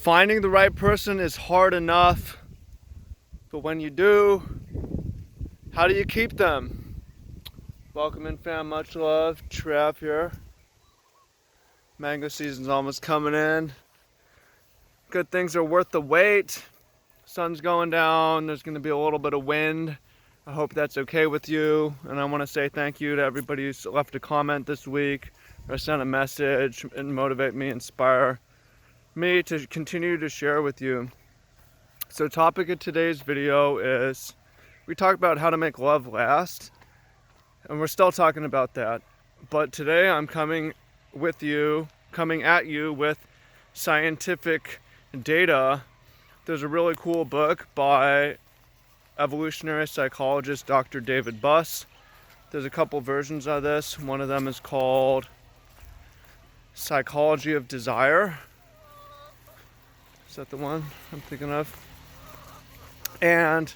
Finding the right person is hard enough, but when you do, how do you keep them? Welcome in, fam. Much love. Trev here. Mango season's almost coming in. Good things are worth the wait. Sun's going down. There's going to be a little bit of wind. I hope that's okay with you. And I want to say thank you to everybody who's left a comment this week or sent a message and motivate me, inspire me to continue to share with you. So topic of today's video is we talk about how to make love last, and we're still talking about that. But today I'm coming at you with scientific data. There's a really cool book by evolutionary psychologist Dr. David Buss. There's a couple versions of this. One of them is called Psychology of Desire. Is that the one I'm thinking of? And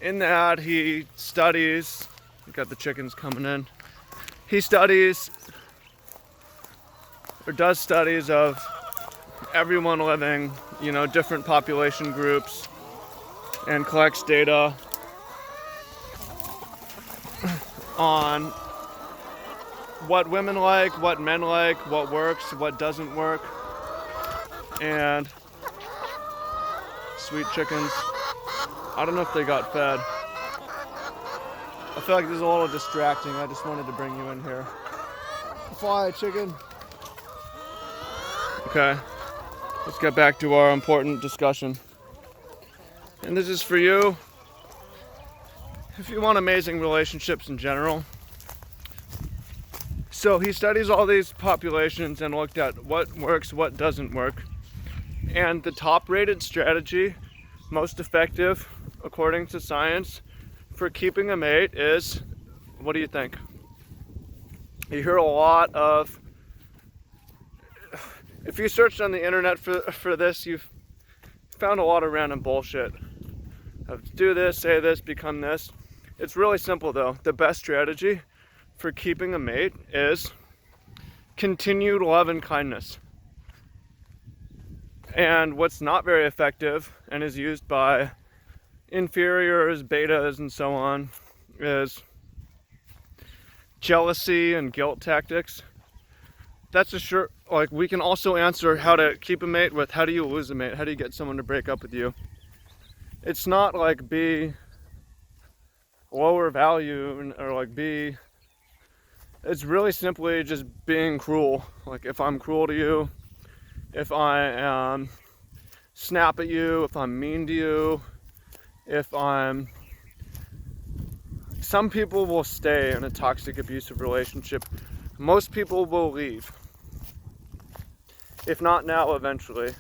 in that he studies, we got the chickens coming in. He does studies of everyone living, different population groups, and collects data on what women like, what men like, what works, what doesn't work. And sweet chickens, I don't know if they got fed. I feel like this is a little distracting. I just wanted to bring you in here. Fly, chicken. Okay, let's get back to our important discussion. And this is for you. If you want amazing relationships in general. So he studies all these populations and looked at what works, what doesn't work. And the top rated strategy, most effective, according to science, for keeping a mate is, what do you think? You hear a lot of, if you searched on the internet for this, you've found a lot of random bullshit. Do this, say this, become this. It's really simple though. The best strategy for keeping a mate is continued love and kindness. And what's not very effective and is used by inferiors, betas, and so on is jealousy and guilt tactics. That's we can also answer how to keep a mate with how do you lose a mate? How do you get someone to break up with you? It's not like be lower value or it's really simply just being cruel. Like if I'm cruel to you, if I snap at you, if I'm mean to you, some people will stay in a toxic, abusive relationship. Most people will leave. If not now, eventually.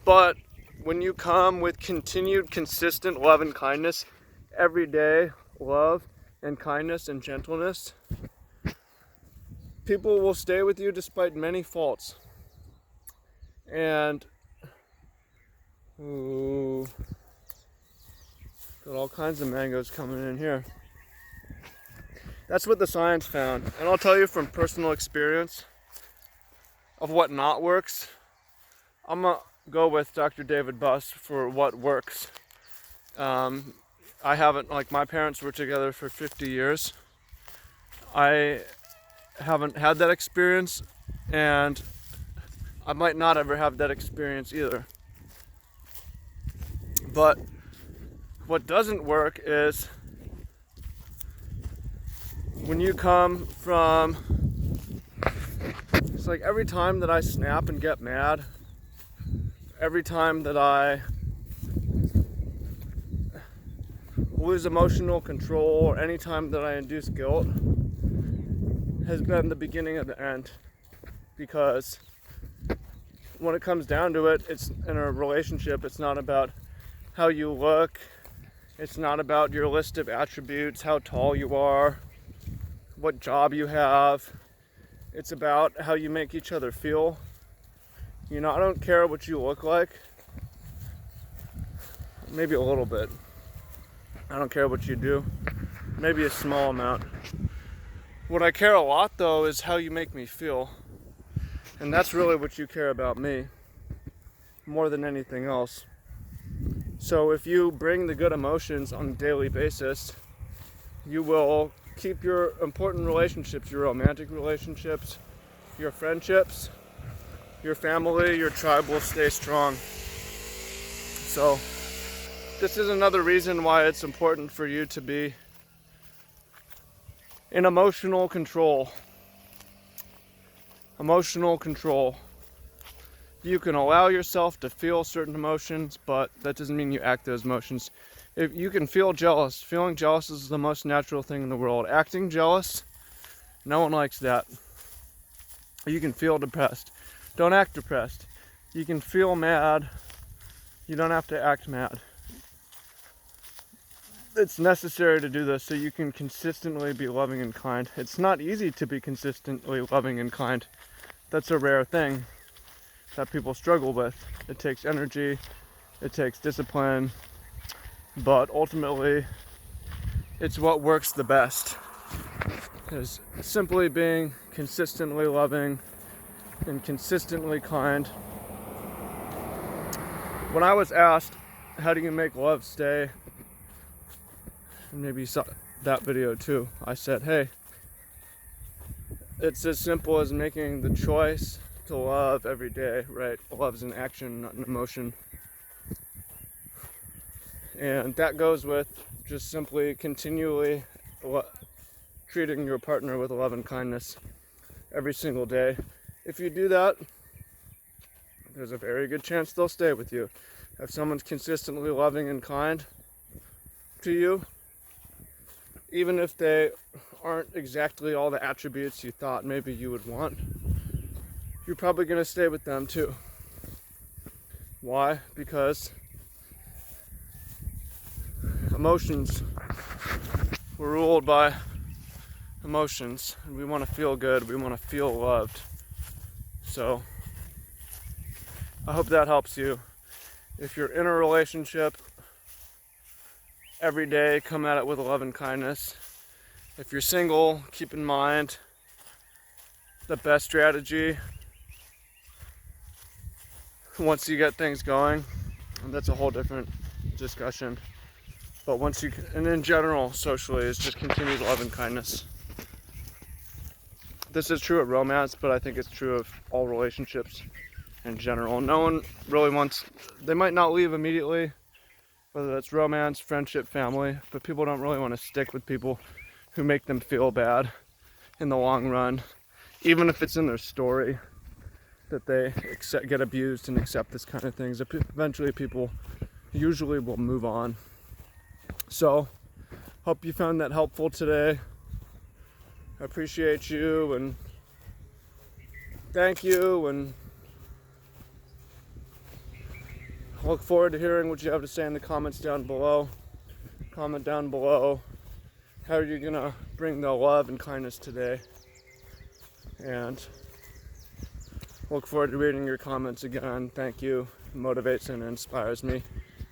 But when you come with continued, consistent love and kindness, everyday love and kindness and gentleness, people will stay with you despite many faults. And got all kinds of mangoes coming in here. That's what the science found. And I'll tell you from personal experience of what not works. I'm gonna go with Dr. David Buss for what works. I haven't, my parents were together for 50 years. I haven't had that experience, and I might not ever have that experience either. But what doesn't work is when you come from, it's like every time that I snap and get mad, every time that I lose emotional control, or any time that I induce guilt, has been the beginning of the end. Because when it comes down to it, it's in a relationship, it's not about how you look, it's not about your list of attributes, how tall you are, what job you have. It's about how you make each other feel. I don't care what you look like. Maybe a little bit. I don't care what you do. Maybe a small amount. What I care a lot though is how you make me feel. And that's really what you care about me. more than anything else. So if you bring the good emotions on a daily basis, you will keep your important relationships, your romantic relationships, your friendships, your family, your tribe will stay strong. So this is another reason why it's important for you to be in emotional control. Emotional control. You can allow yourself to feel certain emotions, but that doesn't mean you act those emotions. If you can feel jealous, feeling jealous is the most natural thing in the world. Acting jealous, no one likes that. You can feel depressed. Don't act depressed. You can feel mad. You don't have to act mad. It's necessary to do this so you can consistently be loving and kind. It's not easy to be consistently loving and kind. That's a rare thing that people struggle with. It takes energy, it takes discipline, but ultimately it's what works the best. Is simply being consistently loving and consistently kind. When I was asked, how do you make love stay? And maybe you saw that video too. I said, hey, it's as simple as making the choice to love every day, right? Love is an action, not an emotion. And that goes with just simply continually treating your partner with love and kindness every single day. If you do that, there's a very good chance they'll stay with you. If someone's consistently loving and kind to you, even if they aren't exactly all the attributes you thought maybe you would want, you're probably going to stay with them too. Why? Because emotions, we're ruled by emotions, and we want to feel good, we want to feel loved. So I hope that helps you. If you're in a relationship, every day come at it with love and kindness. If you're single, keep in mind the best strategy once you get things going, and that's a whole different discussion, but and in general, socially, is just continued love and kindness. This is true of romance, but I think it's true of all relationships in general. No one really they might not leave immediately, whether that's romance, friendship, family, but people don't really want to stick with people who make them feel bad in the long run, even if it's in their story that they get abused and accept this kind of things. Eventually people usually will move on. So hope you found that helpful today. I appreciate you and thank you, and I look forward to hearing what you have to say in the comments down below. Comment down below how are you gonna bring the love and kindness today, and look forward to reading your comments again. Thank you. It motivates and inspires me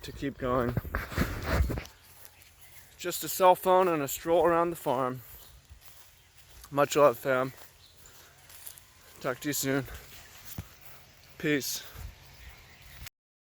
to keep going. Just a cell phone and a stroll around the farm. Much love, fam. Talk to you soon. Peace.